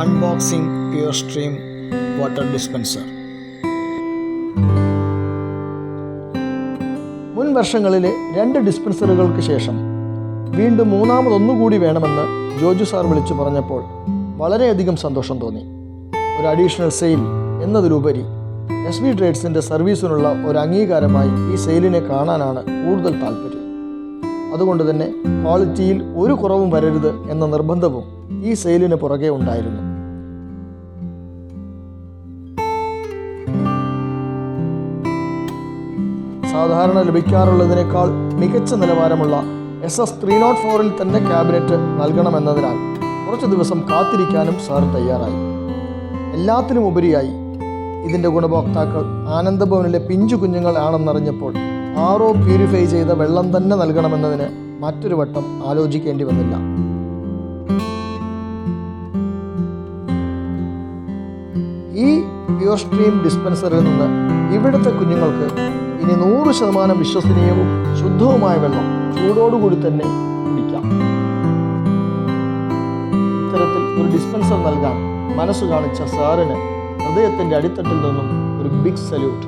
Unboxing Pure Stream Water Dispenser. മുൻ വർഷങ്ങളിലെ 2 ഡിസ്പെൻസറുകൾക്ക് ശേഷം വീണ്ടും മൂന്നാമതൊന്നുകൂടി വേണമെന്ന് ജോജു സാർ വിളിച്ചു പറഞ്ഞപ്പോൾ വളരെയധികം സന്തോഷം തോന്നി. ഒരു അഡീഷണൽ സെയിൽ എന്നതിലുപരി SV ട്രേഡ്സിൻ്റെ സർവീസിനുള്ള ഒരു അംഗീകാരമായി ഈ സെയിലിനെ കാണാനാണ് കൂടുതൽ താല്പര്യം. അതുകൊണ്ട് തന്നെ ക്വാളിറ്റിയിൽ ഒരു കുറവും വരരുത് എന്ന നിർബന്ധവും ഈ സെയിലിന് പുറകെ ഉണ്ടായിരുന്നു. സാധാരണ ലഭിക്കാറുള്ളതിനേക്കാൾ മികച്ച നിലവാരമുള്ള SS304 തന്നെ ക്യാബിനറ്റ് നൽകണമെന്നതിനാൽ കുറച്ച് ദിവസം കാത്തിരിക്കാനും സാർ തയ്യാറായി. എല്ലാത്തിനും ഉപരിയായി ഇതിൻ്റെ ഗുണഭോക്താക്കൾ ആനന്ദഭവനിലെ പിഞ്ചു കുഞ്ഞുങ്ങൾ ആണെന്നറിഞ്ഞപ്പോൾ RO പ്യൂരിഫൈ ചെയ്ത വെള്ളം തന്നെ നൽകണമെന്നതിന് മറ്റൊരു വട്ടം ആലോചിക്കേണ്ടി വന്നില്ല. ഈ പ്യൂർ സ്ട്രീം ഡിസ്പെൻസറിൽ നിന്ന് ഇവിടുത്തെ കുഞ്ഞുങ്ങൾക്ക് ഇനി 100% വിശ്വസനീയവും ശുദ്ധവുമായ വെള്ളം ചൂടോടുകൂടി തന്നെ കുടിക്കാം. ഇത്തരത്തിൽ ഒരു ഡിസ്പെൻസർ നൽകാൻ മനസ്സ് കാണിച്ച സാറിന് ഹൃദയത്തിൻ്റെ അടിത്തട്ടിൽ നിന്നും ഒരു ബിഗ് സല്യൂട്ട്.